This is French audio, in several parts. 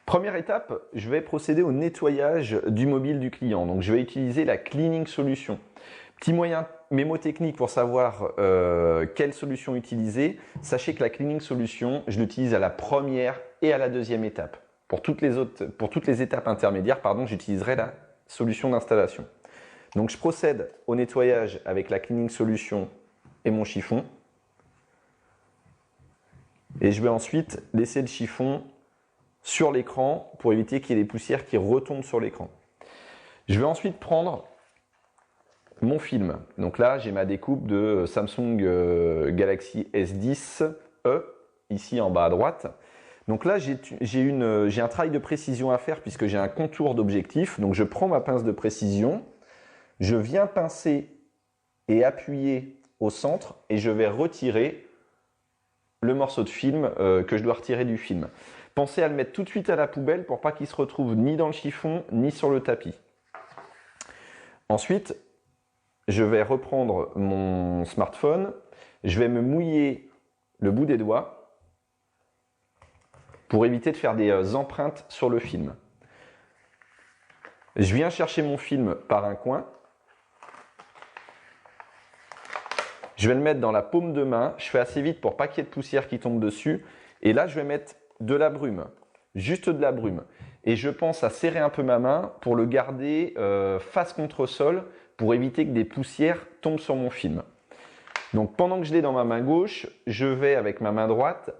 Première étape, je vais procéder au nettoyage du mobile du client. Donc, je vais utiliser la Cleaning Solution. Petit moyen mémotechnique pour savoir quelle solution utiliser. Sachez que la Cleaning Solution, je l'utilise à la première et à la deuxième étape. Pour toutes les étapes intermédiaires, j'utiliserai la solution d'installation. Donc, je procède au nettoyage avec la Cleaning Solution et mon chiffon. Et je vais ensuite laisser le chiffon sur l'écran pour éviter qu'il y ait des poussières qui retombent sur l'écran. Je vais ensuite prendre mon film. Donc là, j'ai ma découpe de Samsung Galaxy S10e, ici en bas à droite. Donc là, j'ai un travail de précision à faire puisque j'ai un contour d'objectif. Donc je prends ma pince de précision, je viens pincer et appuyer au centre et je vais retirer le morceau de film que je dois retirer du film. Pensez à le mettre tout de suite à la poubelle pour pas qu'il se retrouve ni dans le chiffon ni sur le tapis. Ensuite, je vais reprendre mon smartphone, je vais me mouiller le bout des doigts pour éviter de faire des empreintes sur le film. Je viens chercher mon film par un coin. Je vais le mettre dans la paume de main. Je fais assez vite pour pas qu'il y ait de poussière qui tombe dessus. Et là, je vais mettre de la brume, juste de la brume. Et je pense à serrer un peu ma main pour le garder face contre sol pour éviter que des poussières tombent sur mon film. Donc pendant que je l'ai dans ma main gauche, je vais avec ma main droite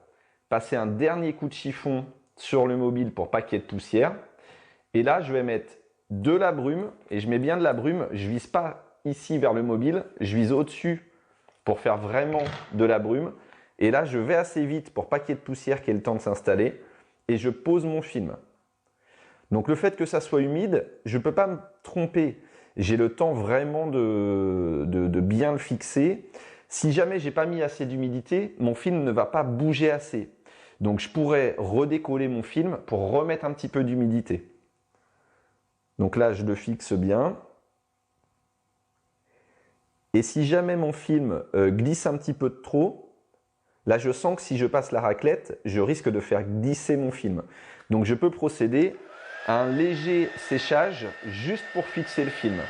passer un dernier coup de chiffon sur le mobile pour pas qu'il y ait de poussière. Et là, je vais mettre de la brume et je mets bien de la brume. Je vise pas ici vers le mobile, je vise au-dessus pour faire vraiment de la brume. Et là, je vais assez vite pour pas qu'il y ait de poussière qui ait le temps de s'installer et je pose mon film. Donc le fait que ça soit humide, je ne peux pas me tromper. J'ai le temps vraiment de bien le fixer. Si jamais j'ai pas mis assez d'humidité, mon film ne va pas bouger assez. Donc je pourrais redécoller mon film pour remettre un petit peu d'humidité. Donc là, je le fixe bien. Et si jamais mon film glisse un petit peu de trop, là je sens que si je passe la raclette, je risque de faire glisser mon film. Donc je peux procéder à un léger séchage juste pour fixer le film.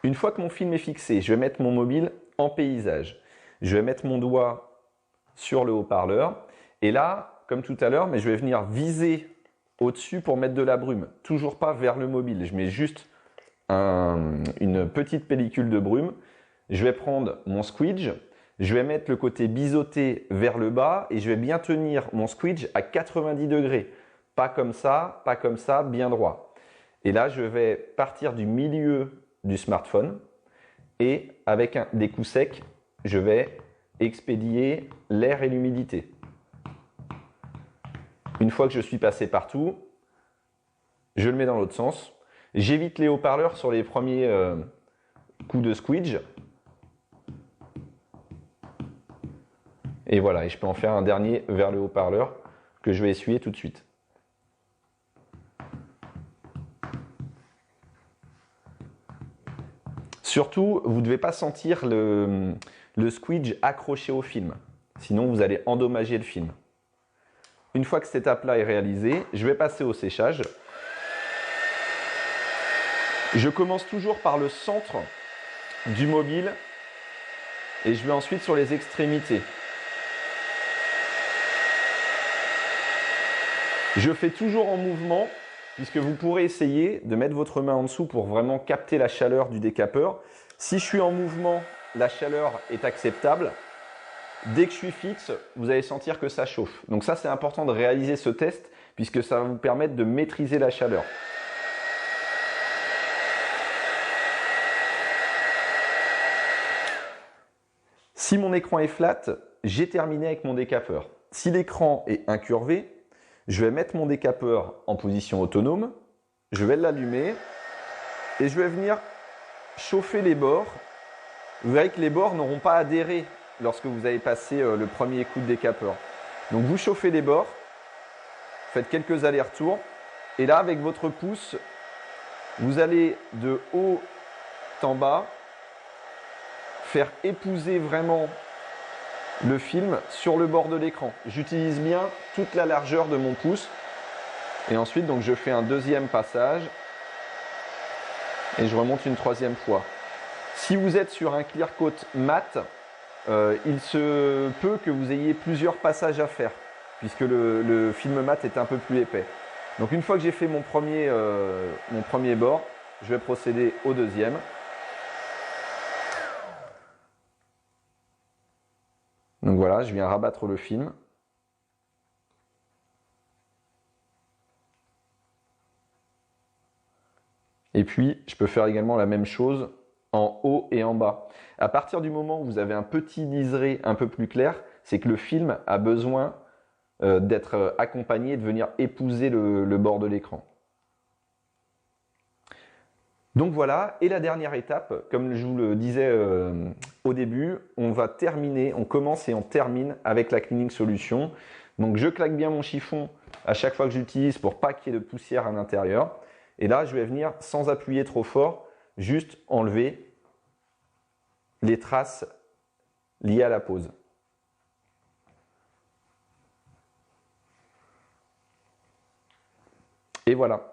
Une fois que mon film est fixé, je vais mettre mon mobile en paysage. Je vais mettre mon doigt sur le haut-parleur et là, comme tout à l'heure, je vais venir viser au-dessus pour mettre de la brume. Toujours pas vers le mobile, je mets juste une petite pellicule de brume. Je vais prendre mon squidge, je vais mettre le côté biseauté vers le bas et je vais bien tenir mon squidge à 90 degrés. Pas comme ça, bien droit. Et là, je vais partir du milieu du smartphone et avec des coups secs, je vais expédier l'air et l'humidité. Une fois que je suis passé partout, je le mets dans l'autre sens. J'évite les haut-parleurs sur les premiers coups de squidge. Et voilà, et je peux en faire un dernier vers le haut-parleur que je vais essuyer tout de suite. Surtout, vous ne devez pas sentir le squidge accroché au film. Sinon, vous allez endommager le film. Une fois que cette étape-là est réalisée, je vais passer au séchage. Je commence toujours par le centre du mobile et je vais ensuite sur les extrémités. Je fais toujours en mouvement puisque vous pourrez essayer de mettre votre main en dessous pour vraiment capter la chaleur du décapeur. Si je suis en mouvement, la chaleur est acceptable. Dès que je suis fixe, vous allez sentir que ça chauffe. Donc ça, c'est important de réaliser ce test puisque ça va vous permettre de maîtriser la chaleur. Si mon écran est flat, j'ai terminé avec mon décapeur. Si l'écran est incurvé, je vais mettre mon décapeur en position autonome, je vais l'allumer et je vais venir chauffer les bords. Vous verrez que les bords n'auront pas adhéré lorsque vous avez passé le premier coup de décapeur. Donc vous chauffez les bords, faites quelques allers-retours et là avec votre pouce, vous allez de haut en bas faire épouser vraiment le film sur le bord de l'écran. J'utilise bien toute la largeur de mon pouce. Et ensuite, donc, je fais un deuxième passage et je remonte une troisième fois. Si vous êtes sur un clear coat mat, il se peut que vous ayez plusieurs passages à faire puisque le film mat est un peu plus épais. Donc une fois que j'ai fait mon premier bord, je vais procéder au deuxième. Donc voilà, je viens rabattre le film. Et puis, je peux faire également la même chose en haut et en bas. À partir du moment où vous avez un petit liseré un peu plus clair, c'est que le film a besoin d'être accompagné, de venir épouser le bord de l'écran. Donc voilà, et la dernière étape, comme je vous le disais au début, on va terminer, on commence et on termine avec la cleaning solution. Donc je claque bien mon chiffon à chaque fois que j'utilise pour pas qu'il y ait de poussière à l'intérieur. Et là, je vais venir, sans appuyer trop fort, juste enlever les traces liées à la pose. Et voilà.